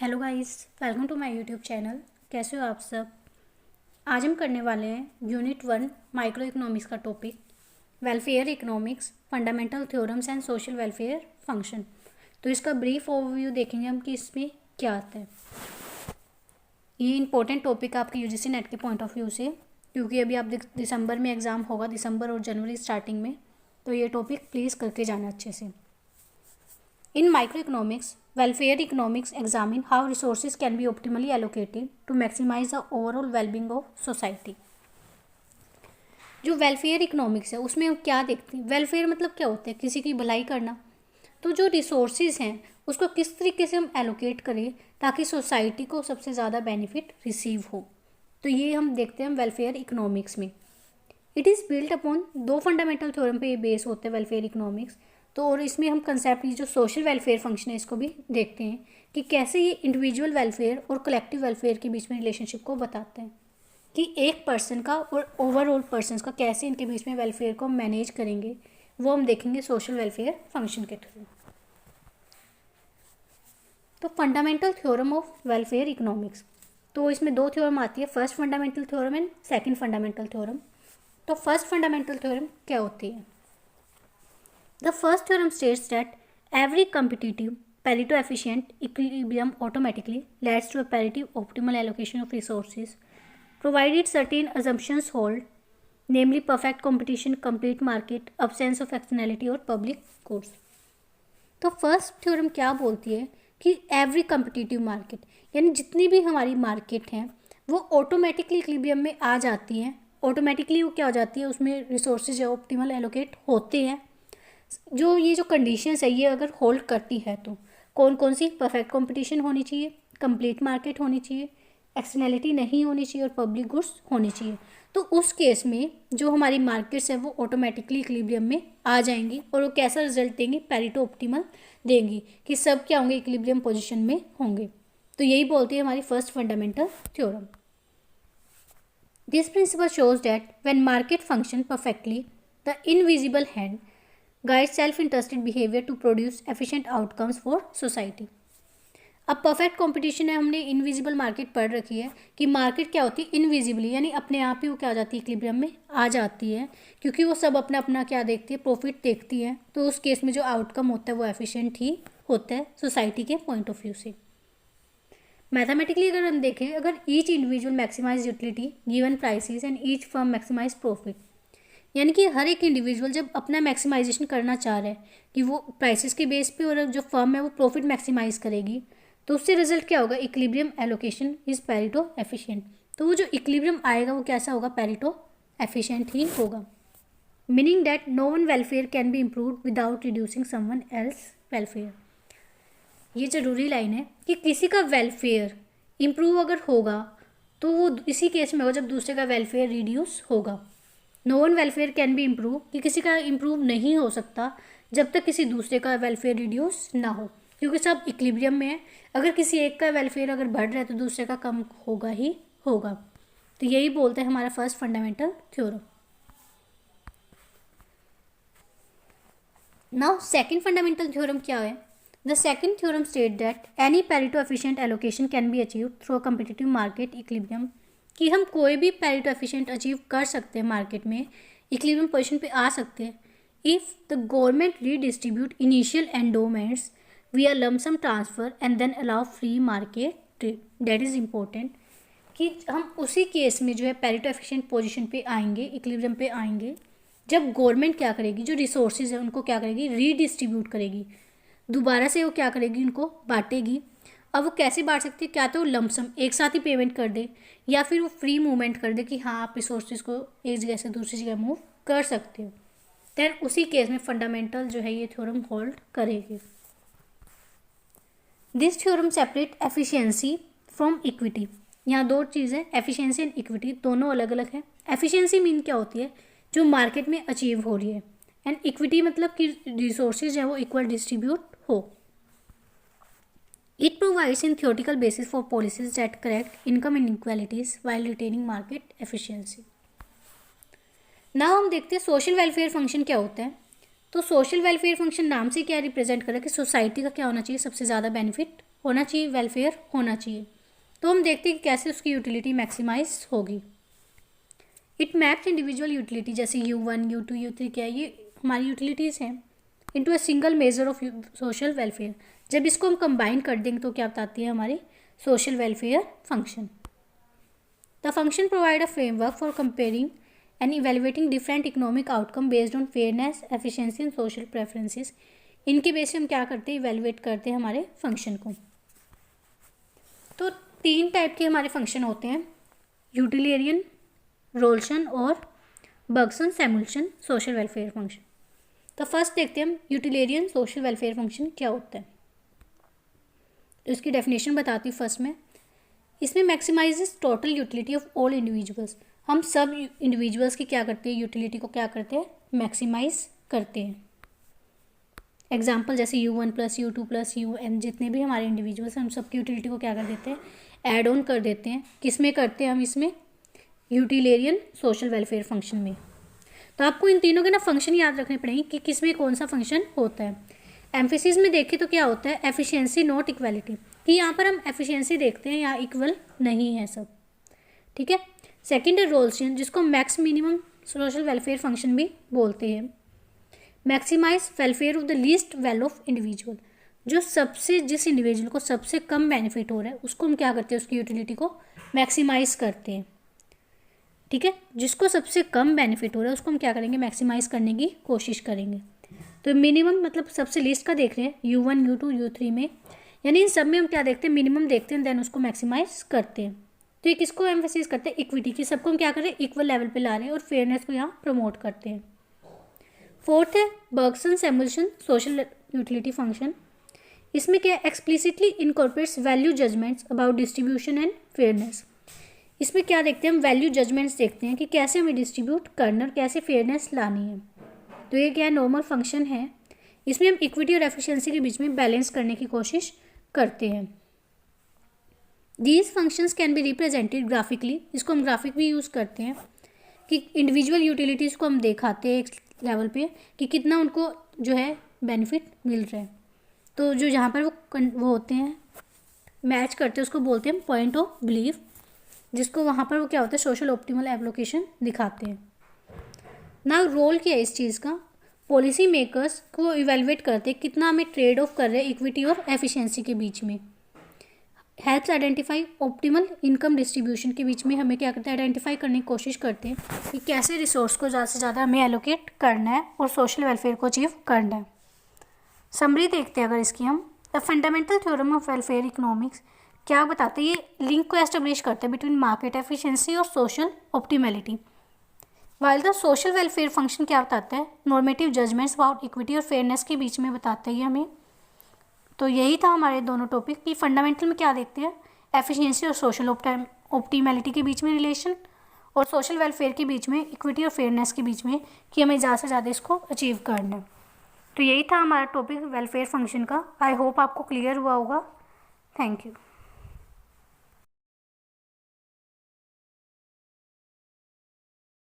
Hello guys, welcome to my YouTube channel. कैसे हो आप सब। आज हम करने वाले हैं यूनिट 1 माइक्रो इकोनॉमिक्स का topic welfare economics fundamental theorems and social welfare function. तो इसका ब्रीफ ओवरव्यू देखेंगे हम कि इसमें क्या आता है। ये इंपॉर्टेंट टॉपिक आपके यूजीसी नेट के पॉइंट ऑफ व्यू से, क्योंकि अभी आप दिसंबर में एग्ज़ाम होगा, दिसंबर और जनवरी स्टार्टिंग में, तो ये टॉपिक प्लीज़ करके जाना अच्छे से। In microeconomics, welfare economics examine how resources can be optimally allocated to maximize the overall well-being of society. जो वेलफेयर इकोनॉमिक्स है उसमें हम क्या देखते हैं। वेलफेयर मतलब क्या होता है, किसी की भलाई करना। तो जो रिसोर्सेज हैं उसको किस तरीके से हम एलोकेट करें ताकि सोसाइटी को सबसे ज़्यादा बेनिफिट रिसीव हो, तो ये हम देखते हैं वेलफेयर इकोनॉमिक्स में। इट इज़ बिल्ट अपॉन दो फंडामेंटल थ्योरम पे ये बेस होते हैं वेलफेयर इकोनॉमिक्स। तो और इसमें हम कंसेप्ट जो सोशल वेलफेयर फंक्शन है इसको भी देखते हैं कि कैसे ये इंडिविजुअल वेलफेयर और कलेक्टिव वेलफेयर के बीच में रिलेशनशिप को बताते हैं कि एक पर्सन का और ओवरऑल पर्सनस का कैसे इनके बीच में वेलफेयर को मैनेज करेंगे, वो हम देखेंगे सोशल वेलफेयर फंक्शन के थ्रू। तो fundamental theorem of welfare economics, तो इसमें दो थ्योरम आती है, first fundamental theorem and second fundamental theorem. तो फर्स्ट फंडामेंटल थ्योरम क्या होती है। The first theorem states that every competitive Pareto efficient equilibrium automatically leads to a Pareto optimal allocation of resources, provided certain assumptions hold, namely perfect competition, complete market, absence of externality और public goods। तो first theorem क्या बोलती है कि every competitive market, यानी जितनी भी हमारी मार्केट हैं वो ऑटोमेटिकली इक्विलिब्रियम में आ जाती हैं। ऑटोमेटिकली वो क्या हो जाती है, उसमें रिसोर्सेज ऑप्टिमल एलोकेट होते हैं। जो ये जो कंडीशंस है ये अगर होल्ड करती है तो कौन कौन सी, परफेक्ट कंपटीशन होनी चाहिए, कंप्लीट मार्केट होनी चाहिए, एक्सटर्नैलिटी नहीं होनी चाहिए और पब्लिक गुड्स होनी चाहिए। तो उस केस में जो हमारी मार्केट्स है वो ऑटोमेटिकली इक्विलिब्रियम में आ जाएंगी और वो कैसा रिजल्ट देंगी, पैरेटो ऑप्टिमल देंगी कि सब क्या होंगे, इक्विलिब्रियम पोजिशन में होंगे। तो यही बोलती है हमारी first fundamental theorem. This principle shows that when market function perfectly the invisible hand guide self interested behaviour to produce efficient outcomes for society. अब परफेक्ट कंपटीशन है, हमने इनविजिबल मार्केट पढ़ रखी है कि मार्केट क्या होती है, इनविजिबली, यानी अपने आप ही वो क्या हो जाती है, इक्विलिब्रियम में आ जाती है, क्योंकि वो सब अपना अपना क्या देखती है, प्रॉफिट देखती है। तो उस केस में जो आउटकम होता है वो एफिशिएंट ही होता है सोसाइटी के पॉइंट ऑफ व्यू से। मैथमेटिकली अगर हम देखें, अगर each individual maximise utility given prices and each firm maximise profit, यानी कि हर एक इंडिविजुअल जब अपना मैक्सिमाइजेशन करना चाह रहा है कि वो प्राइसेस के बेस पे और जो फर्म है वो प्रॉफिट मैक्सिमाइज करेगी, तो उससे रिजल्ट क्या होगा, equilibrium allocation is Pareto efficient. तो वो जो इक्विलिब्रियम आएगा वो कैसा होगा, पैरेटो एफिशिएंट ही होगा। Meaning that no one welfare can be improve without reducing someone else welfare. ये जरूरी लाइन है कि किसी का वेलफेयर इम्प्रूव अगर होगा तो वो इसी केस में होगा जब दूसरे का वेलफेयर रिड्यूस होगा। No one welfare can be improve, कि किसी का इम्प्रूव नहीं हो सकता जब तक किसी दूसरे का वेलफेयर रिड्यूस ना हो, क्योंकि सब इक्विलिब्रियम में है। अगर किसी एक का वेलफेयर अगर बढ़ रहा है तो दूसरे का कम होगा ही होगा। तो यही बोलते हैं हमारा first fundamental theorem. Now second fundamental theorem क्या है। The second theorem state that any Pareto efficient allocation can be achieved through a competitive market equilibrium, कि हम कोई भी पैरेटो एफिशिएंट अचीव कर सकते हैं, मार्केट में इक्विलिब्रियम पोजीशन पे आ सकते हैं if the government redistribute initial endowments via lump sum transfer and then allow free market trade. That is important कि हम उसी केस में जो है पैरेटो एफिशिएंट पोजीशन पे आएंगे, इक्विलिब्रियम पे आएंगे, जब गवर्नमेंट क्या करेगी, जो रिसोर्सेज है उनको क्या करेगी, रीडिस्ट्रीब्यूट करेगी, दोबारा से वो क्या करेगी, उनको बांटेगी। अब वो कैसे बांट सकती है, क्या तो लमसम एक साथ ही पेमेंट कर दे, या फिर वो फ्री मूवमेंट कर दे कि हाँ आप रिसोर्सेज को एक जगह से दूसरी जगह मूव कर सकते हो। देन उसी केस में फंडामेंटल जो है ये थ्योरम होल्ड करेगी। This theorem separate efficiency from equity. यहाँ दो चीज़ें, एफिशिएंसी एंड इक्विटी दोनों अलग अलग है। एफिशिएंसी मीन क्या होती है, जो मार्केट में अचीव हो रही है, एंड इक्विटी मतलब कि रिसोर्सेज है वो इक्वल डिस्ट्रीब्यूट हो। It provides in theoretical basis for policies that correct income inequalities while retaining market efficiency. Now हम देखते हैं सोशल वेलफेयर फंक्शन क्या होता है। तो सोशल वेलफेयर फंक्शन नाम से क्या रिप्रेजेंट कर रहा है कि सोसाइटी का क्या होना चाहिए, सबसे ज़्यादा बेनिफिट होना चाहिए, वेलफेयर होना चाहिए। तो हम देखते हैं कि कैसे उसकी यूटिलिटी मैक्सिमाइज होगी। इट मैप्स इंडिविजुअल यूटिलिटी, जैसे U1, U2, U3 क्या है, ये हमारी यूटिलिटीज़ हैं, into a single measure of social welfare. जब इसको हम कंबाइन कर देंगे तो क्या बताती है हमारी social welfare function. The function provide a framework for comparing and evaluating different economic outcome based on fairness, efficiency and social preferences. इनके बेस से हम क्या करते हैं, इवेलुएट करते हैं हमारे फंक्शन को। तो 3 टाइप के हमारे फंक्शन होते हैं, यूटिलियरियन, रोल्सन और बर्गसन-सैमुअल्सन सोशल वेलफेयर फंक्शन। तो फर्स्ट देखते हैं हम यूटिलियरियन सोशल वेलफेयर फंक्शन क्या होता है। तो इसकी डेफिनेशन बताती हूँ फर्स्ट में। इसमें maximises total utility of all individuals. हम सब इंडिविजुअल्स की क्या करते हैं, यूटिलिटी को क्या करते हैं, मैक्सिमाइज करते हैं। एग्जाम्पल जैसे U1 + U2 + UN, जितने भी हमारे इंडिविजुअल्स हैं हम सबकी यूटिलिटी को क्या कर देते हैं, ऐड ऑन कर देते हैं। किस में करते हैं हम, इसमें यूटिलियरियन सोशल वेलफेयर फंक्शन में। तो आपको इन तीनों के ना फंक्शन याद रखने पड़ेंगे कि किस में कौन सा फंक्शन होता है। एम्फेसिस में देखें तो क्या होता है, एफिशिएंसी नॉट इक्वालिटी, कि यहाँ पर हम एफिशिएंसी देखते हैं, यहाँ इक्वल नहीं है सब, ठीक है। सेकेंड है रोल्सन, जिसको max minimum social welfare function भी बोलते हैं। Maximise welfare of the least well off individual, जो सबसे जिस इंडिविजुअल को सबसे कम बेनिफिट हो रहा है उसको हम क्या करते हैं, उसकी यूटिलिटी को मैक्सिमाइज करते हैं, ठीक है। जिसको सबसे कम बेनिफिट हो रहा है उसको हम क्या करेंगे, मैक्सिमाइज करने की कोशिश करेंगे। तो मिनिमम मतलब सबसे लीस्ट का देख रहे हैं U1, U2, U3 में, यानी इन सब में हम क्या देखते हैं, मिनिमम देखते हैं, देन उसको मैक्सिमाइज करते हैं। तो ये किसको एम्फेसिस करते हैं, इक्विटी की, सबको हम क्या कर रहे हैं, इक्वल लेवल पे ला रहे हैं और फेयरनेस को यहाँ प्रमोट करते हैं। फोर्थ है बर्गसन-सैमुअल्सन सोशल यूटिलिटी फंक्शन। इसमें क्या explicitly incorporates value judgements about distribution and fairness. इसमें क्या देखते हैं हम, वैल्यू जजमेंट्स देखते हैं कि कैसे हमें डिस्ट्रीब्यूट करना और कैसे फेयरनेस लानी है। तो ये क्या नॉर्मल फंक्शन है, इसमें हम इक्विटी और एफिशिएंसी के बीच में बैलेंस करने की कोशिश करते हैं। These functions can be represented graphically, इसको हम ग्राफिक भी यूज़ करते हैं कि इंडिविजुअल यूटिलिटीज़ को हम दिखाते हैं एक लेवल पे कि कितना उनको जो है बेनिफिट मिल रहा है। तो जो जहाँ पर वो होते हैं मैच करते हैं उसको बोलते हैं पॉइंट ऑफ बिलीफ, जिसको वहाँ पर वो क्या होता है, सोशल ऑप्टिमल एलोकेशन दिखाते हैं ना। रोल क्या है इस चीज़ का, पॉलिसी मेकर्स को इवेलुएट करते हैं कितना हमें ट्रेड ऑफ कर रहे हैं इक्विटी और एफिशिएंसी के बीच में। Helps identify optimal income distribution, के बीच में हमें क्या करते हैं, आइडेंटिफाई करने की कोशिश करते हैं कि कैसे रिसोर्स को ज़्यादा से ज़्यादा हमें एलोकेट करना है और सोशल वेलफेयर को अचीव करना है। समरी देखते हैं अगर इसकी हम, the fundamental theorem of welfare economics क्या बताते हैं, ये लिंक को एस्टेब्लिश करते हैं बिटवीन मार्केट एफिशिएंसी और social optimality. While the social welfare function क्या बताता है, नॉर्मेटिव जजमेंट्स अबाउट इक्विटी और फेयरनेस के बीच में बताता है ये हमें। तो यही था हमारे दोनों टॉपिक कि फंडामेंटल में क्या देखते हैं, एफिशिएंसी और सोशल ऑप्टिमैलिटी के बीच में रिलेशन, और सोशल वेलफेयर के बीच में इक्विटी और फेयरनेस के बीच में कि हमें ज़्यादा से ज़्यादा इसको अचीव करना है। तो यही था हमारा टॉपिक वेलफेयर फंक्शन का। आई होप आपको क्लियर हुआ होगा। Thank you.